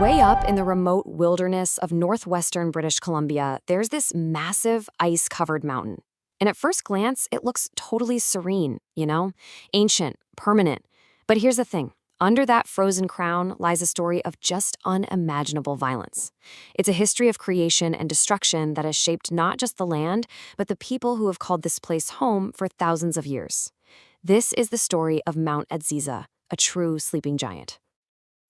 Way up in the remote wilderness of northwestern British Columbia, there's this massive ice-covered mountain. And at first glance, it looks totally serene, ancient, permanent. But here's the thing. Under that frozen crown lies a story of just unimaginable violence. It's a history of creation and destruction that has shaped not just the land, but the people who have called this place home for thousands of years. This is the story of Mount Edziza, a true sleeping giant.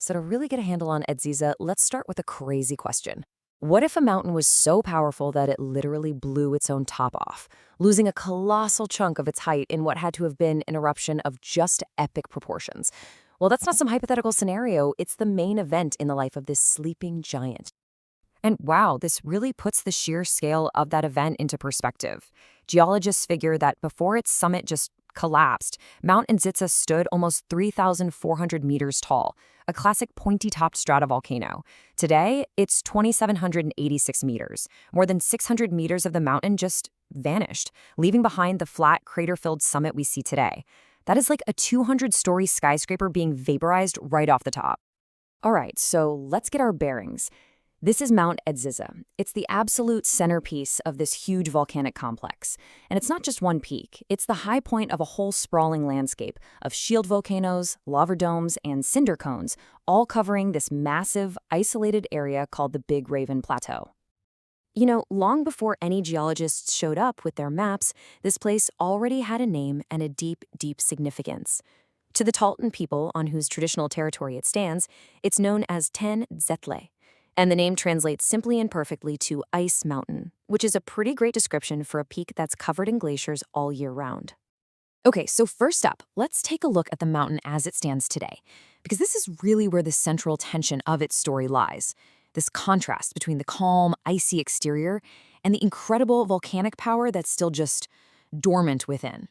So to really get a handle on Edziza, let's start with a crazy question. What if a mountain was so powerful that it literally blew its own top off, losing a colossal chunk of its height in what had to have been an eruption of just epic proportions? Well, that's not some hypothetical scenario. It's the main event in the life of this sleeping giant. And wow, this really puts the sheer scale of that event into perspective. Geologists figure that before its summit just collapsed, Mount Edziza stood almost 3,400 meters tall, a classic pointy-topped stratovolcano. Today, it's 2,786 meters. More than 600 meters of the mountain just vanished, leaving behind the flat, crater-filled summit we see today. That is like a 200-story skyscraper being vaporized right off the top. All right, so let's get our bearings. This is Mount Edziza. It's the absolute centerpiece of this huge volcanic complex. And it's not just one peak. It's the high point of a whole sprawling landscape of shield volcanoes, lava domes, and cinder cones, all covering this massive, isolated area called the Big Raven Plateau. Long before any geologists showed up with their maps, this place already had a name and a deep, deep significance. To the Tahltan people on whose traditional territory it stands, it's known as Ten Zetle. And the name translates simply and perfectly to Ice Mountain, which is a pretty great description for a peak that's covered in glaciers all year round. Okay, so first up, let's take a look at the mountain as it stands today, because this is really where the central tension of its story lies. This contrast between the calm, icy exterior and the incredible volcanic power that's still just dormant within.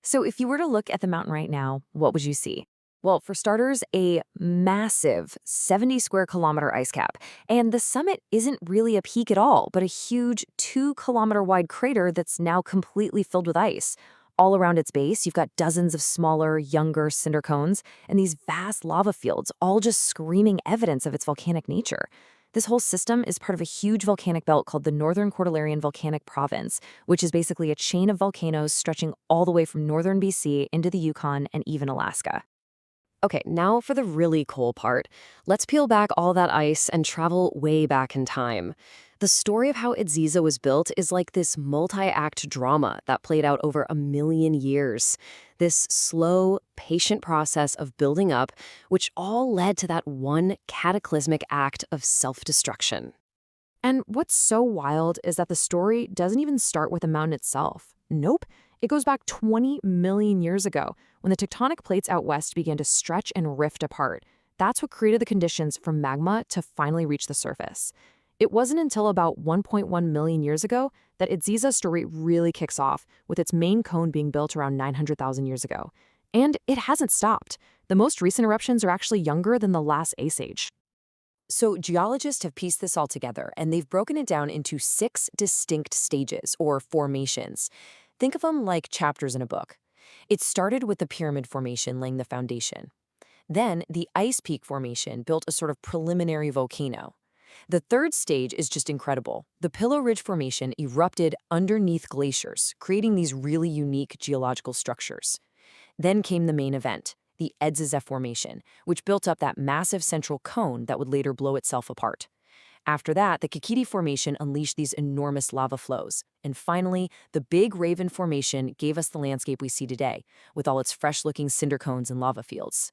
So if you were to look at the mountain right now, what would you see? Well, for starters, a massive 70-square-kilometer ice cap. And the summit isn't really a peak at all, but a huge 2-kilometer-wide crater that's now completely filled with ice. All around its base, you've got dozens of smaller, younger cinder cones and these vast lava fields, all just screaming evidence of its volcanic nature. This whole system is part of a huge volcanic belt called the Northern Cordilleran Volcanic Province, which is basically a chain of volcanoes stretching all the way from northern BC into the Yukon and even Alaska. Okay, now for the really cool part. Let's peel back all that ice and travel way back in time. The story of how Edziza was built is like this multi-act drama that played out over 1 million years. This slow, patient process of building up, which all led to that one cataclysmic act of self-destruction. And what's so wild is that the story doesn't even start with the mountain itself. Nope. It goes back 20 million years ago, when the tectonic plates out west began to stretch and rift apart. That's what created the conditions for magma to finally reach the surface. It wasn't until about 1.1 million years ago that Edziza's story really kicks off, with its main cone being built around 900,000 years ago. And it hasn't stopped. The most recent eruptions are actually younger than the last ice age. So geologists have pieced this all together, and they've broken it down into 6 distinct stages, or formations. Think of them like chapters in a book. It started with the pyramid formation laying the foundation. Then the ice peak formation built a sort of preliminary volcano. The third stage is just incredible. The Pillow Ridge Formation erupted underneath glaciers, creating these really unique geological structures. Then came the main event, the Edziza Formation, which built up that massive central cone that would later blow itself apart. After that, the Kikiti Formation unleashed these enormous lava flows. And finally, the Big Raven Formation gave us the landscape we see today, with all its fresh-looking cinder cones and lava fields.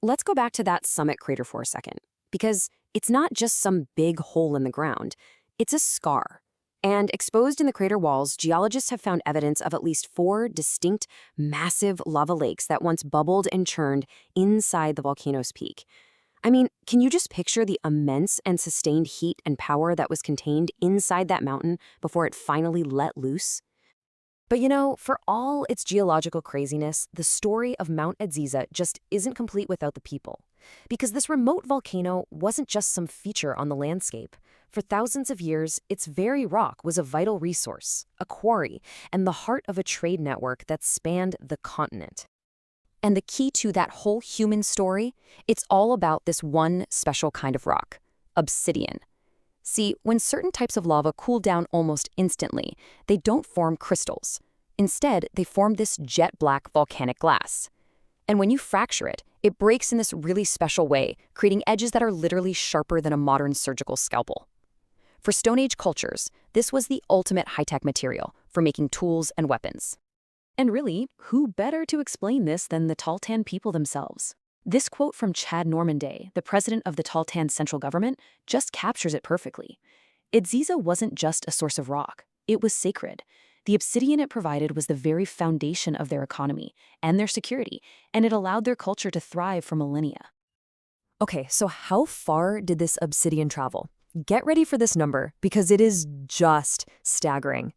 Let's go back to that summit crater for a second, because it's not just some big hole in the ground. It's a scar. And exposed in the crater walls, geologists have found evidence of at least 4 distinct, massive lava lakes that once bubbled and churned inside the volcano's peak. I mean, can you just picture the immense and sustained heat and power that was contained inside that mountain before it finally let loose? But for all its geological craziness, the story of Mount Edziza just isn't complete without the people. Because this remote volcano wasn't just some feature on the landscape. For thousands of years, its very rock was a vital resource, a quarry, and the heart of a trade network that spanned the continent. And the key to that whole human story, it's all about this one special kind of rock, obsidian. See, when certain types of lava cool down almost instantly, they don't form crystals. Instead, they form this jet-black volcanic glass. And when you fracture it, it breaks in this really special way, creating edges that are literally sharper than a modern surgical scalpel. For Stone Age cultures, this was the ultimate high-tech material for making tools and weapons. And really, who better to explain this than the Tahltan people themselves? This quote from Chad Normanday, the president of the Tahltan Central Government, just captures it perfectly. Edziza wasn't just a source of rock. It was sacred. The obsidian it provided was the very foundation of their economy and their security, and it allowed their culture to thrive for millennia. Okay, so how far did this obsidian travel? Get ready for this number, because it is just staggering.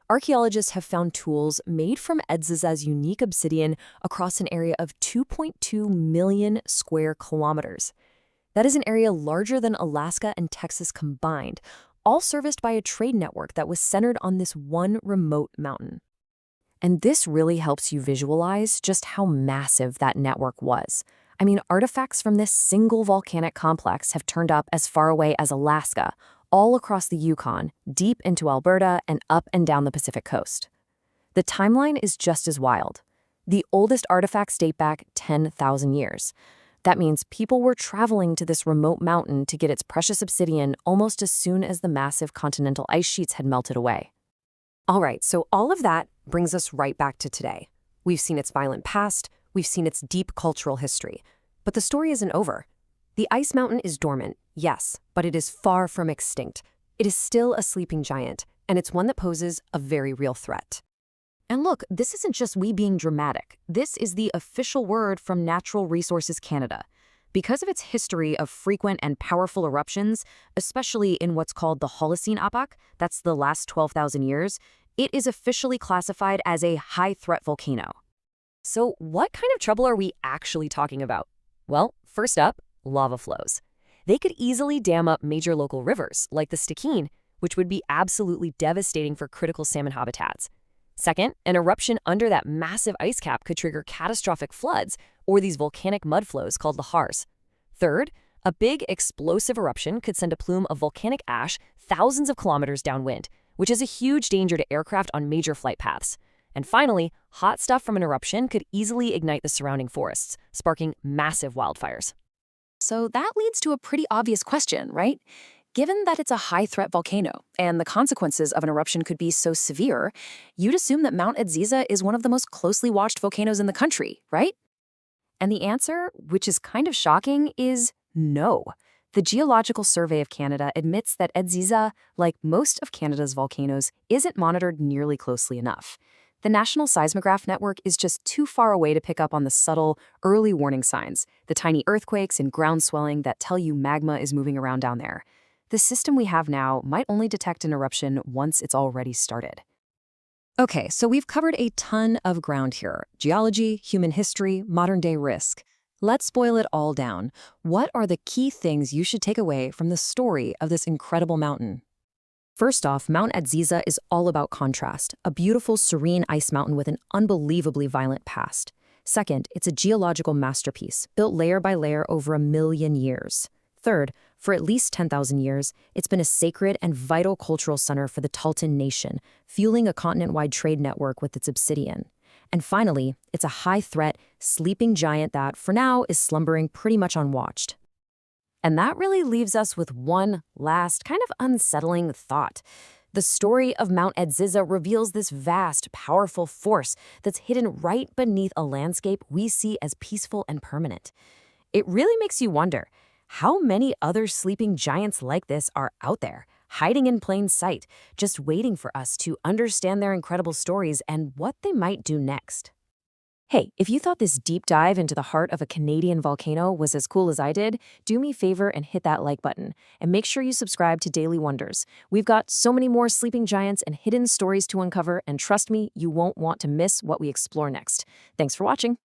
Archaeologists have found tools made from Edziza's unique obsidian across an area of 2.2 million square kilometers. That is an area larger than Alaska and Texas combined, all serviced by a trade network that was centered on this one remote mountain. And this really helps you visualize just how massive that network was. I mean, artifacts from this single volcanic complex have turned up as far away as Alaska, all across the Yukon, deep into Alberta, and up and down the Pacific coast. The timeline is just as wild. The oldest artifacts date back 10,000 years. That means people were traveling to this remote mountain to get its precious obsidian almost as soon as the massive continental ice sheets had melted away. All right, so all of that brings us right back to today. We've seen its violent past, we've seen its deep cultural history. But the story isn't over. The ice mountain is dormant, yes, but it is far from extinct. It is still a sleeping giant, and it's one that poses a very real threat. And look, this isn't just we being dramatic. This is the official word from Natural Resources Canada. Because of its history of frequent and powerful eruptions, especially in what's called the Holocene epoch, that's the last 12,000 years, it is officially classified as a high-threat volcano. So what kind of trouble are we actually talking about? Well, first up, lava flows. They could easily dam up major local rivers, like the Stikine, which would be absolutely devastating for critical salmon habitats. Second, an eruption under that massive ice cap could trigger catastrophic floods, or these volcanic mud flows called lahars. Third, a big explosive eruption could send a plume of volcanic ash thousands of kilometers downwind, which is a huge danger to aircraft on major flight paths. And finally, hot stuff from an eruption could easily ignite the surrounding forests, sparking massive wildfires. So that leads to a pretty obvious question, right? Given that it's a high-threat volcano and the consequences of an eruption could be so severe, you'd assume that Mount Edziza is one of the most closely watched volcanoes in the country, right? And the answer, which is kind of shocking, is no. The Geological Survey of Canada admits that Edziza, like most of Canada's volcanoes, isn't monitored nearly closely enough. The National Seismograph Network is just too far away to pick up on the subtle, early warning signs, the tiny earthquakes and ground swelling that tell you magma is moving around down there. The system we have now might only detect an eruption once it's already started. Okay, so we've covered a ton of ground here. Geology, human history, modern-day risk. Let's boil it all down. What are the key things you should take away from the story of this incredible mountain? First off, Mount Edziza is all about contrast, a beautiful, serene ice mountain with an unbelievably violent past. Second, it's a geological masterpiece, built layer by layer over 1 million years. Third, for at least 10,000 years, it's been a sacred and vital cultural center for the Tahltan Nation, fueling a continent-wide trade network with its obsidian. And finally, it's a high-threat, sleeping giant that, for now, is slumbering pretty much unwatched. And that really leaves us with one last, kind of unsettling thought. The story of Mount Edziza reveals this vast, powerful force that's hidden right beneath a landscape we see as peaceful and permanent. It really makes you wonder, how many other sleeping giants like this are out there, hiding in plain sight, just waiting for us to understand their incredible stories and what they might do next? Hey, if you thought this deep dive into the heart of a Canadian volcano was as cool as I did, do me a favor and hit that like button. And make sure you subscribe to Daily Wonders. We've got so many more sleeping giants and hidden stories to uncover, and trust me, you won't want to miss what we explore next. Thanks for watching.